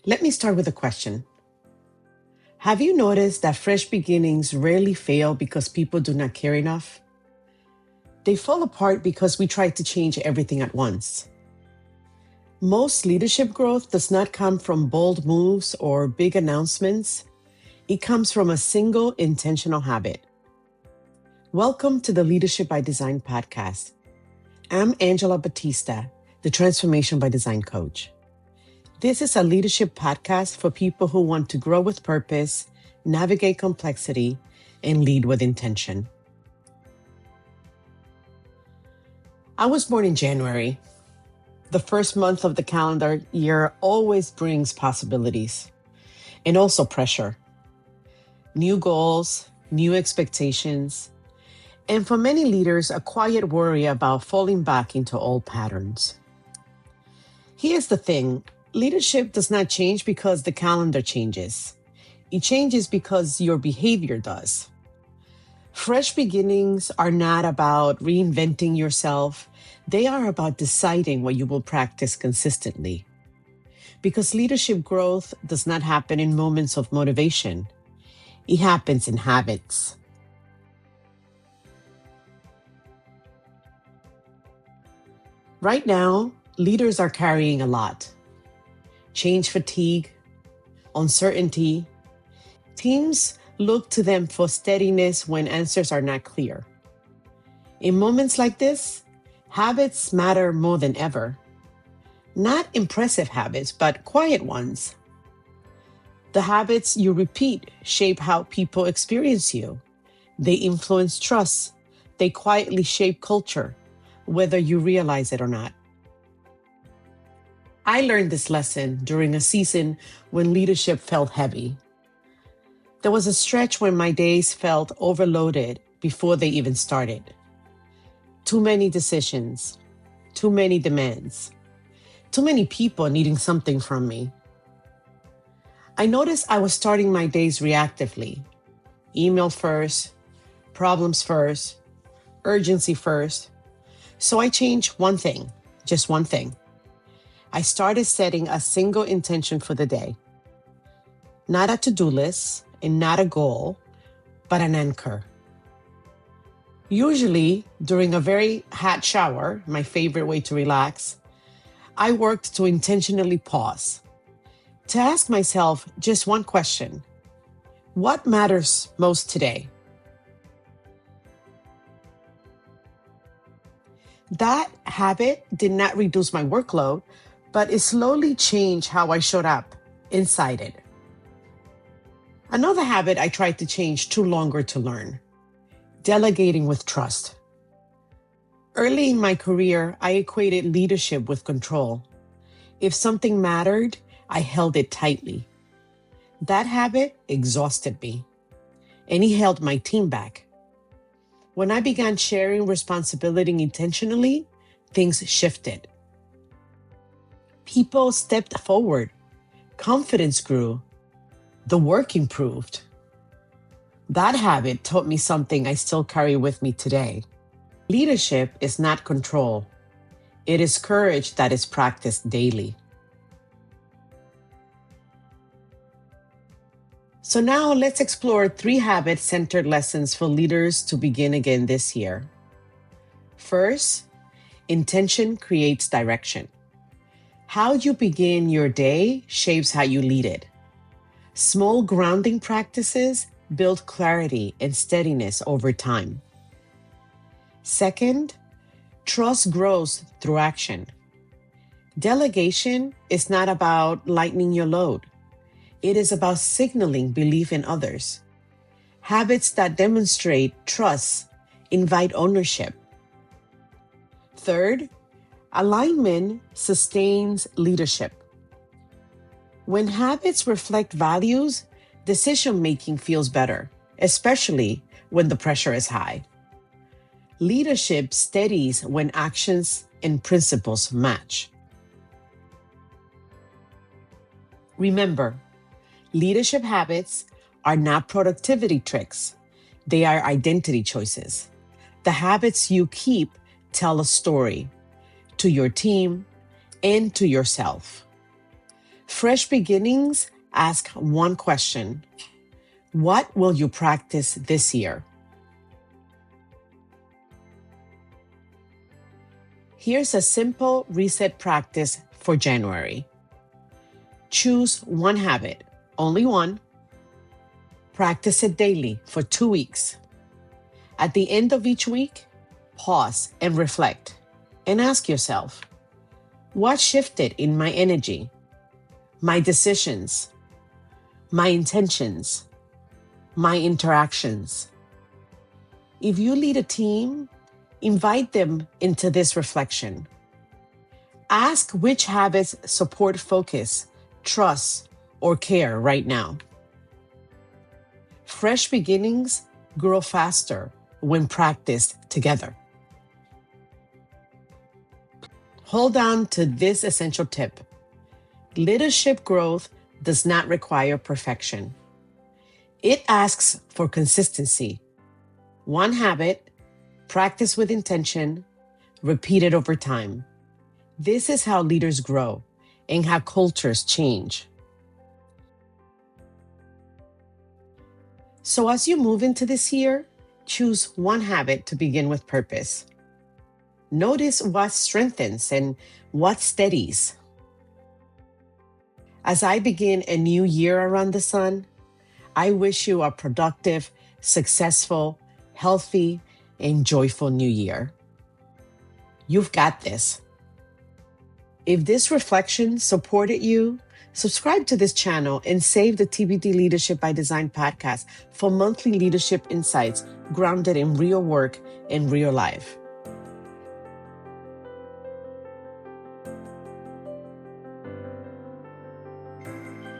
Let me start with a question. Have you noticed that fresh beginnings rarely fail because people do not care enough? They fall apart because we try to change everything at once. Most leadership growth does not come from bold moves or big announcements. It comes from a single intentional habit. Welcome to the Leadership by Design podcast. I'm DrAngelaBatista, the Transformation by Design coach. This is a leadership podcast for people who want to grow with purpose, navigate complexity, and lead with intention. I was born in January. The first month of the calendar year always brings possibilities and also pressure. New goals, new expectations, and for many leaders, a quiet worry about falling back into old patterns. Here's the thing. Leadership does not change because the calendar changes. It changes because your behavior does. Fresh beginnings are not about reinventing yourself. They are about deciding what you will practice consistently. Because leadership growth does not happen in moments of motivation. It happens in habits. Right now, leaders are carrying a lot. Change fatigue, uncertainty. Teams look to them for steadiness when answers are not clear. In moments like this, habits matter more than ever. Not impressive habits, but quiet ones. The habits you repeat shape how people experience you. They influence trust. They quietly shape culture, whether you realize it or not. I learned this lesson during a season when leadership felt heavy. There was a stretch when my days felt overloaded before they even started. Too many decisions, too many demands, too many people needing something from me. I noticed I was starting my days reactively. Email first, problems first, urgency first. So I changed one thing, just one thing. I started setting a single intention for the day. Not a to-do list and not a goal, but an anchor. Usually, during a very hot shower, my favorite way to relax, I worked to intentionally pause, to ask myself just one question. What matters most today? That habit did not reduce my workload, but it slowly changed how I showed up inside it. Another habit I tried to change took longer to learn. Delegating with trust. Early in my career, I equated leadership with control. If something mattered, I held it tightly. That habit exhausted me, and it held my team back. When I began sharing responsibility intentionally, things shifted. People stepped forward. Confidence grew. The work improved. That habit taught me something I still carry with me today. Leadership is not control. It is courage that is practiced daily. So now let's explore 3 habit-centered lessons for leaders to begin again this year. First, intention creates direction. How you begin your day shapes how you lead it. Small grounding practices build clarity and steadiness over time. Second, trust grows through action. Delegation is not about lightening your load. It is about signaling belief in others. Habits that demonstrate trust invite ownership. Third, alignment sustains leadership. When habits reflect values, decision-making feels better, especially when the pressure is high. Leadership steadies when actions and principles match. Remember, leadership habits are not productivity tricks. They are identity choices. The habits you keep tell a story to your team and to yourself. Fresh beginnings ask one question. What will you practice this year? Here's a simple reset practice for January. Choose one habit, only one. Practice it daily for 2 weeks. At the end of each week, pause and reflect and ask yourself, what shifted in my energy, my decisions, my intentions, my interactions? If you lead a team, invite them into this reflection. Ask which habits support focus, trust, or care right now. Fresh beginnings grow faster when practiced together. Hold on to this essential tip. Leadership growth does not require perfection. It asks for consistency. One habit, practice with intention, repeated over time. This is how leaders grow and how cultures change. So as you move into this year, choose one habit to begin with purpose. Notice what strengthens and what steadies. As I begin a new year around the sun, I wish you a productive, successful, healthy, and joyful new year. You've got this. If this reflection supported you, subscribe to this channel and save the TBD Leadership by Design podcast for monthly leadership insights grounded in real work and real life.